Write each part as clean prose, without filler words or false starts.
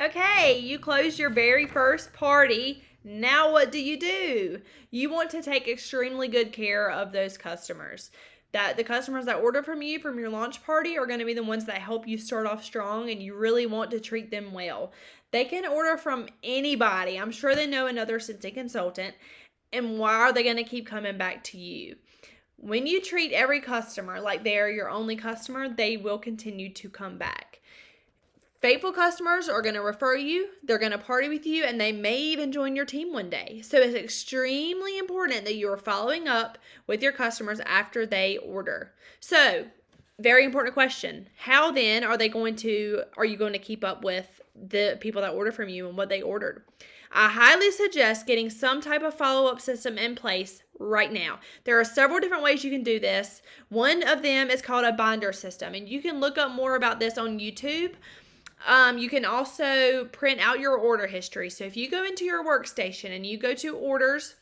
Okay, you closed your very first party. Now what do? You want to take extremely good care of those customers. That the customers that order from you from your launch party are going to be the ones that help you start off strong, and you really want to treat them well. They can order from anybody. I'm sure they know another Scentsy consultant. And why are they going to keep coming back to you? When you treat every customer like they're your only customer, they will continue to come back. Faithful customers are going to refer you, they're going to party with you, and they may even join your team one day. So it's extremely important that you are following up with your customers after they order. So, very important question. How then are you going to keep up with the people that order from you and what they ordered? I highly suggest getting some type of follow-up system in place right now. There are several different ways you can do this. One of them is called a binder system, and you can look up more about this on YouTube. You can also print out your order history. So if you go into your workstation and you go to orders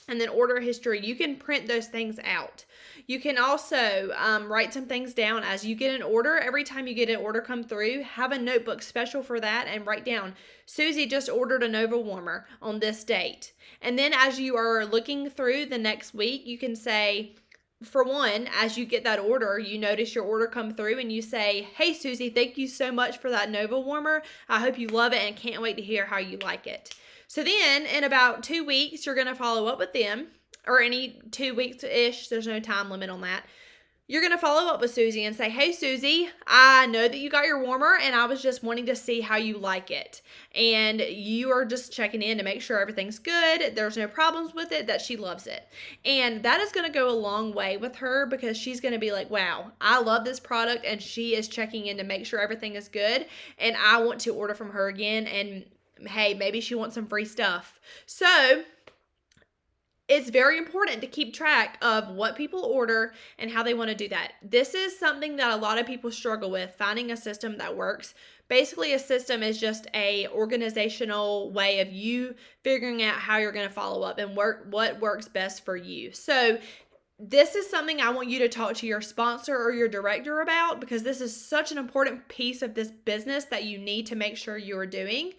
and then order history, you can print those things out. You can also write some things down as you get an order. Every time you get an order come through, have a notebook special for that and write down, Susie just ordered a Nova Warmer on this date. And then as you are looking through the next week, you can say, for one, as you get that order, you notice your order come through and you say, hey, Susie, thank you so much for that Nova Warmer. I hope you love it and can't wait to hear how you like it. So then in about 2 weeks, you're going to follow up with them, or any 2 weeks-ish. There's no time limit on that. You're going to follow up with Susie and say, hey, Susie, I know that you got your warmer and I was just wanting to see how you like it. And you are just checking in to make sure everything's good, there's no problems with it, that she loves it. And that is going to go a long way with her because she's going to be like, wow, I love this product, and she is checking in to make sure everything is good. And I want to order from her again. And hey, maybe she wants some free stuff. So it's very important to keep track of what people order and how they want to do that. This is something that a lot of people struggle with, finding a system that works. Basically, a system is just a organizational way of you figuring out how you're going to follow up and what works best for you. So this is something I want you to talk to your sponsor or your director about, because this is such an important piece of this business that you need to make sure you are doing.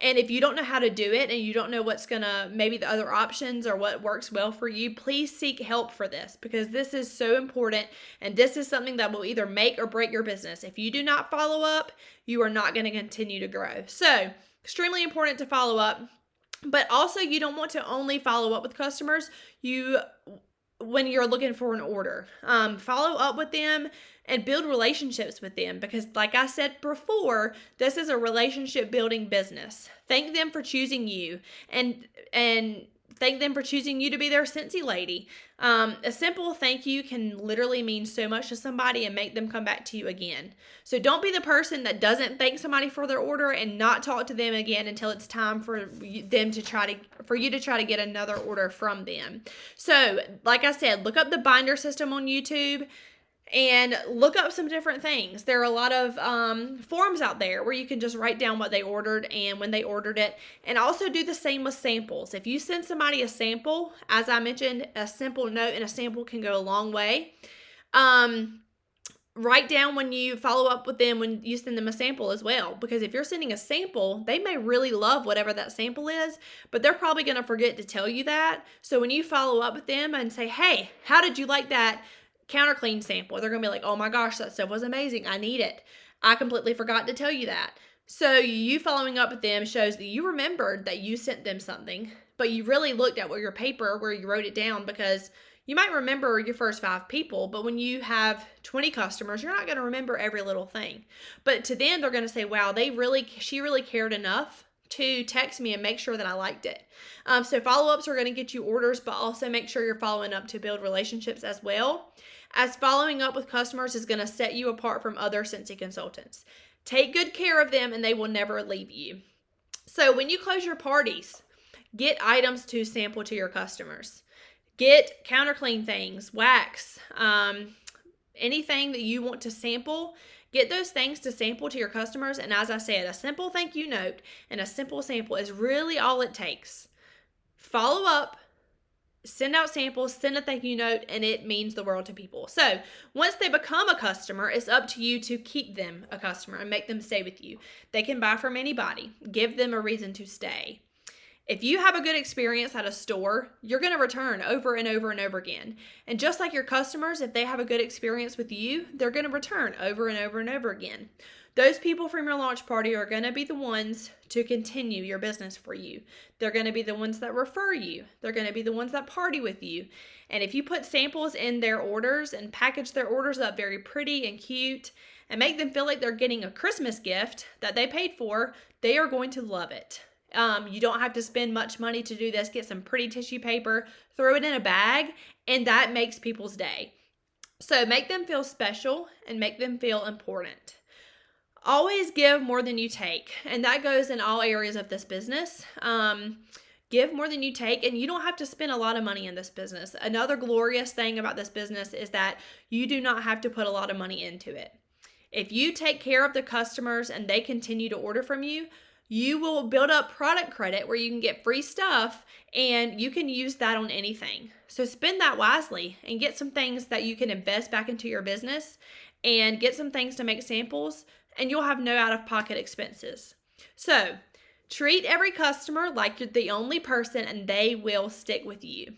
And if you don't know how to do it and you don't know what's maybe the other options or what works well for you, please seek help for this, because this is so important. And this is something that will either make or break your business. If you do not follow up, you are not going to continue to grow. So extremely important to follow up. But also, you don't want to only follow up with customers when you're looking for an order. Follow up with them and build relationships with them, because like I said before, this is a relationship building business. Thank them for choosing you, and thank them for choosing you to be their Scentsy lady. A simple thank you can literally mean so much to somebody and make them come back to you again. So don't be the person that doesn't thank somebody for their order and not talk to them again until it's time for you to try to get another order from them. So like I said, look up the binder system on YouTube and look up some different things. There are a lot of forums out there where you can just write down what they ordered and when they ordered it. And also do the same with samples. If you send somebody a sample, as I mentioned, a simple note and a sample can go a long way. Write down when you follow up with them when you send them a sample as well. Because if you're sending a sample, they may really love whatever that sample is, but they're probably going to forget to tell you that. So when you follow up with them and say, hey, how did you like that counter clean sample? They're gonna be like, oh my gosh, that stuff was amazing, I need it, I completely forgot to tell you that. So you following up with them shows that you remembered that you sent them something, but you really looked at your paper where you wrote it down, because you might remember your first 5 people, but when you have 20 customers, you're not going to remember every little thing. But to them, they're going to say, wow, she really cared enough to text me and make sure that I liked it. So follow-ups are going to get you orders, but also make sure you're following up to build relationships as well, as following up with customers is going to set you apart from other Scentsy consultants. Take good care of them and they will never leave you. So when you close your parties, get items to sample to your customers. Get counter clean things, wax, anything that you want to sample. Get those things to sample to your customers. And as I said, a simple thank you note and a simple sample is really all it takes. Follow up, send out samples, send a thank you note, and it means the world to people. So once they become a customer, it's up to you to keep them a customer and make them stay with you. They can buy from anybody. Give them a reason to stay. If you have a good experience at a store, you're going to return over and over and over again. And just like your customers, if they have a good experience with you, they're going to return over and over and over again. Those people from your launch party are going to be the ones to continue your business for you. They're going to be the ones that refer you. They're going to be the ones that party with you. And if you put samples in their orders and package their orders up very pretty and cute and make them feel like they're getting a Christmas gift that they paid for, they are going to love it. You don't have to spend much money to do this. Get some pretty tissue paper, throw it in a bag, and that makes people's day. So make them feel special and make them feel important. Always give more than you take, and that goes in all areas of this business. Give more than you take, and you don't have to spend a lot of money in this business. Another glorious thing about this business is that you do not have to put a lot of money into it. If you take care of the customers and they continue to order from you, you will build up product credit where you can get free stuff and you can use that on anything. So spend that wisely and get some things that you can invest back into your business and get some things to make samples, and you'll have no out-of-pocket expenses. So treat every customer like you're the only person and they will stick with you.